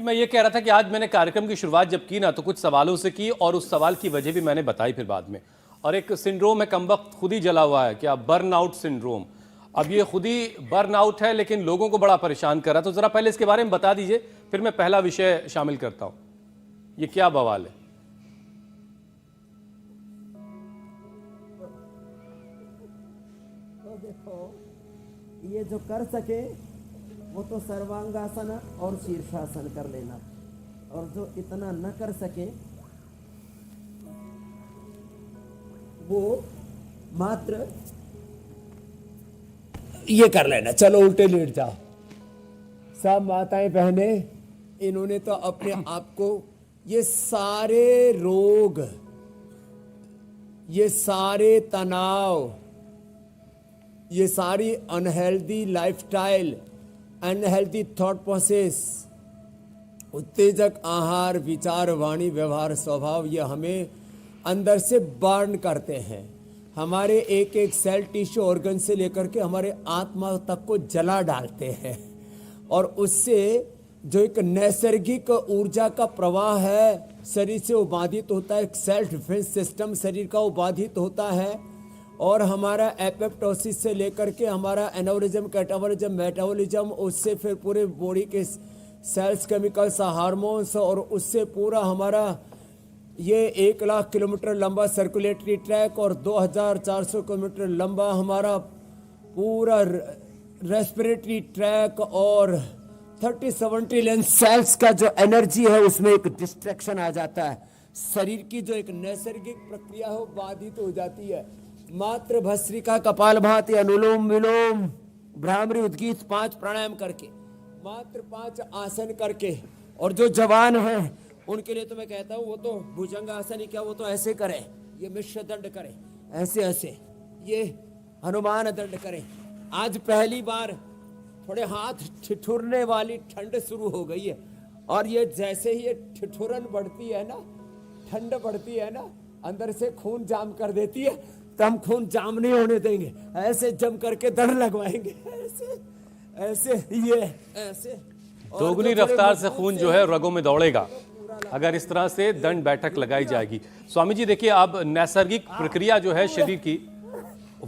मैं ये कह रहा था कि आज मैंने कार्यक्रम की शुरुआत जब की ना तो कुछ सवालों से की और उस सवाल की वजह भी मैंने बताई फिर बाद में। और एक सिंड्रोम है, कमबख्त खुद ही जला हुआ है, क्या बर्न आउट सिंड्रोम। अब ये खुद ही बर्न आउट है लेकिन लोगों को बड़ा परेशान कर रहा है। तो जरा पहले इसके बारे में बता दीजिए, फिर मैं पहला विषय शामिल करता हूं। ये क्या बवाल है? तो देखो, ये जो कर सके वो तो सर्वांगासन और शीर्षासन कर लेना, और जो इतना न कर सके वो मात्र ये कर लेना। चलो उल्टे लेट जाओ। सब माताएं बहने, इन्होंने तो अपने आप को ये सारे रोग, ये सारे तनाव, ये सारी unhealthy lifestyle, unhealthy thought process, उत्तेजक आहार, विचार, वाणी, व्यवहार, स्वभाव, ये हमें अंदर से बर्न करते हैं। हमारे एक एक सेल, टिश्यू, ऑर्गन से लेकर के हमारे आत्मा तक को जला डालते हैं। और उससे जो एक नैसर्गिक ऊर्जा का प्रवाह है शरीर से वो बाधित होता है। सेल्फ डिफेंस सिस्टम शरीर का वो बाधित होता है। और हमारा एपोप्टोसिस से लेकर के हमारा एनोरिज्म, कैटाबोलिज्म, मेटाबॉलिज्म, उससे फिर पूरे बॉडी के सेल्स, केमिकल्स, हार्मोन्स, और उससे पूरा हमारा ये 1,00,000 किलोमीटर लंबा सर्कुलेटरी ट्रैक और 2,400 किलोमीटर लंबा हमारा पूरा रेस्पिरेटरी ट्रैक और 30-70 ट्रिलियन सेल्स का जो एनर्जी है उसमें एक डिस्ट्रैक्शन आ जाता है। शरीर की जो एक नैसर्गिक प्रक्रिया है वो बाधित हो जाती है। मात्र भस्त्रिका, कपालभाति, अनुलोम विलोम, भ्रामरी, उद्गीत 5 प्राणायाम करके, मात्र 5 आसन करके, और जो जवान हैं उनके लिए तो मैं कहता हूँ वो तो भुजंग आसन ही क्या, वो तो ऐसे करें, ये मिश्र दंड करें, ऐसे ऐसे, ये हनुमान दंड करें। आज पहली बार थोड़े हाथ ठिठुरने वाली ठंड शुरू हो गई है, और ये जैसे ही ये ठिठुरन बढ़ती है ना, ठंड बढ़ती है ना, अंदर से खून जाम कर देती है। तो हम खून जाम नहीं होने देंगे, ऐसे जम करके दंड लगवाएंगे, ऐसे ऐसे, ये ऐसे दोगुनी रफ्तार से खून जो है रगों में दौड़ेगा अगर इस तरह से दंड बैठक लगाई जाएगी। स्वामी जी देखिए, अब नैसर्गिक प्रक्रिया जो है शरीर की,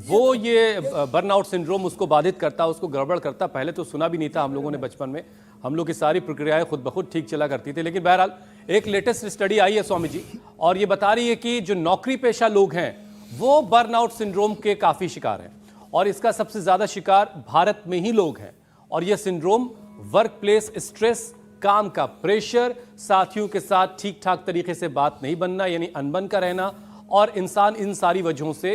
वो ये बर्नआउट सिंड्रोम उसको बाधित करता, उसको गड़बड़ करता। पहले तो सुना भी नहीं था हम लोगों ने बचपन में, हम लोग की सारी प्रक्रियाएं खुद ब खुद ठीक चला करती थी। लेकिन बहरहाल एक लेटेस्ट स्टडी आई है स्वामी जी, और ये बता रही है कि जो नौकरी पेशा लोग हैं वो बर्नआउट सिंड्रोम के काफी शिकार हैं, और इसका सबसे ज्यादा शिकार भारत में ही लोग हैं। और यह सिंड्रोम वर्क प्लेस स्ट्रेस, काम का प्रेशर, साथियों के साथ ठीक ठाक तरीके से बात नहीं बनना यानी अनबन का रहना, और इंसान इन सारी वजहों से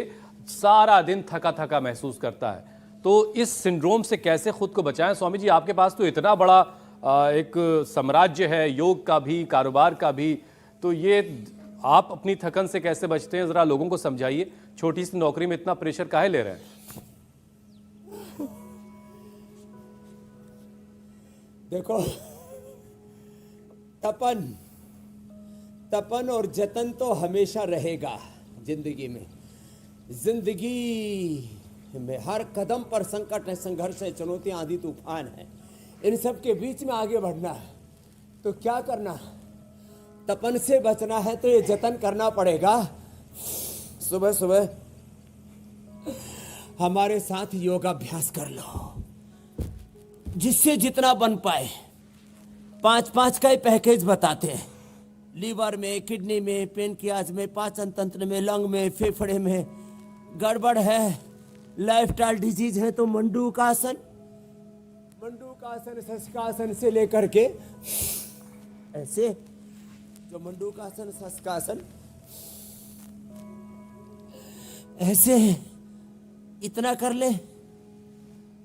सारा दिन थका थका महसूस करता है। तो इस सिंड्रोम से कैसे खुद को बचाएं? स्वामी जी आपके पास तो इतना बड़ा एक साम्राज्य है, योग का भी, कारोबार का भी, तो ये आप अपनी थकन से कैसे बचते हैं, जरा लोगों को समझाइए। छोटी सी नौकरी में इतना प्रेशर काहे ले रहे हैं? देखो, तपन और जतन तो हमेशा रहेगा जिंदगी में। जिंदगी में हर कदम पर संकट है, संघर्ष है, चुनौतियां, आंधी तूफान है। इन सब के बीच में आगे बढ़ना है तो क्या करना? तपन से बचना है तो ये जतन करना पड़ेगा। सुबह सुबह हमारे साथ योगाभ्यास कर लो, जिससे जितना बन पाए। 5-5 का ही पैकेज बताते हैं। लीवर में, किडनी में, पेनक्रियाज में, पाचन तंत्र में, लंग में, फेफड़े में गड़बड़ है, लाइफस्टाइल डिजीज है तो मंडूकासन, शशकासन से लेकर के ऐसे, जो मंडूकासन, शशकासन ऐसे इतना कर ले।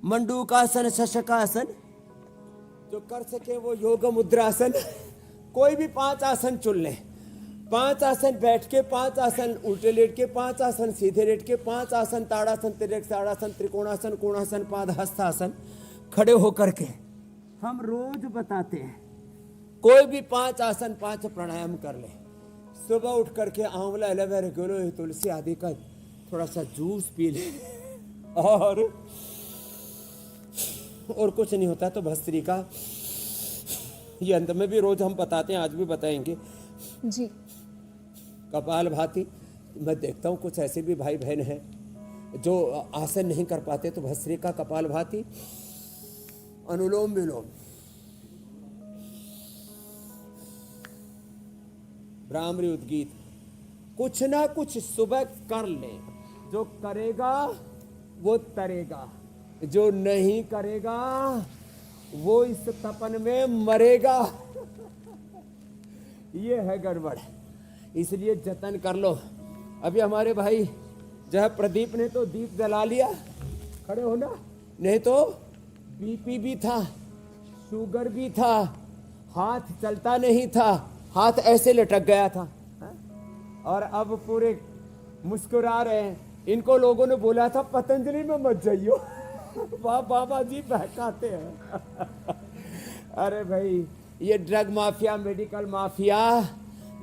मंडूकासन, शशकासन जो कर सके वो योग मुद्रासन, कोई भी 5 आसन चुन ले। 5 आसन बैठ के, 5 आसन उल्टे लेट के, 5 आसन सीधे लेट के, 5 आसन ताड़ासन, तिर्यक ताड़ासन, त्रिकोणासन, कोणासन, पादहस्तासन खड़े होकर के हम रोज बताते हैं। कोई भी 5 आसन, 5 प्राणायाम कर ले। सुबह उठ करके आंवला, एलोवेरा, गिलोय, तुलसी आदि का थोड़ा सा जूस पी ले, और कुछ नहीं होता तो भस्त्रिका ये अंत में भी रोज हम बताते हैं, आज भी बताएंगे। जी। कपाल भाती, मैं देखता हूँ कुछ ऐसे भी भाई बहन हैं जो आसन नहीं कर पाते, तो भस्त्रिका, कपाल भाती, अनुलोम विलोम, भ्रामरी उद्गीत, कुछ ना कुछ सुबह कर ले। जो करेगा वो तरेगा, जो नहीं करेगा वो इस तपन में मरेगा। ये है गड़बड़, इसलिए जतन कर लो। अभी हमारे भाई जो है प्रदीप ने तो दीप जला लिया, खड़े हो ना, नहीं तो बीपी भी था, शुगर भी था, हाथ चलता नहीं था, हाथ ऐसे लटक गया था, और अब पूरे मुस्कुरा रहे हैं। इनको लोगों ने बोला था पतंजलि में मत जाइयो। वाह, बाबा जी बहकाते हैं। अरे भाई, ये ड्रग माफिया, मेडिकल माफिया,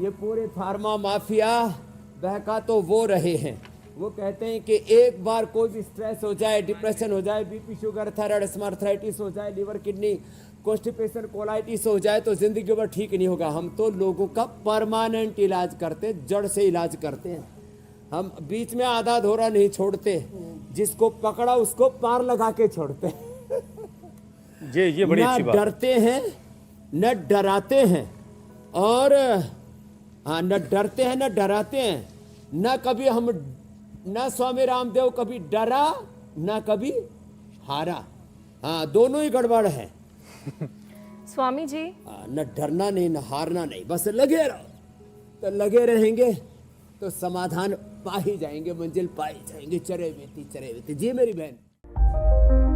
ये पूरे फार्मा माफिया बहका तो वो रहे हैं। वो कहते हैं कि एक बार कोई भी स्ट्रेस हो जाए, डिप्रेशन हो जाए, बीपी, शुगर, थायराइड, अस्थमाइटिस हो जाए, लिवर, किडनी, कॉन्स्टिपेशन, कोलाइटिस हो जाए तो जिंदगी भर ठीक नहीं होगा। हम तो लोगों का परमानेंट इलाज करते, जड़ से इलाज करते हैं। हम बीच में आधा धोरा नहीं छोड़ते, जिसको पकड़ा उसको पार लगा के छोड़ते। ये बड़ी अच्छी बात। न डरते हैं न डराते हैं, और हाँ, न डरते हैं न डराते हैं। न कभी हम, न स्वामी रामदेव कभी डरा न कभी हारा। हाँ, दोनों ही गड़बड़ है। स्वामी जी, न डरना नहीं न हारना नहीं, बस लगे रहो। तो लगे रहेंगे तो समाधान पा ही जाएंगे, मंजिल पाई जाएंगे। चरे बेती जी मेरी बहन।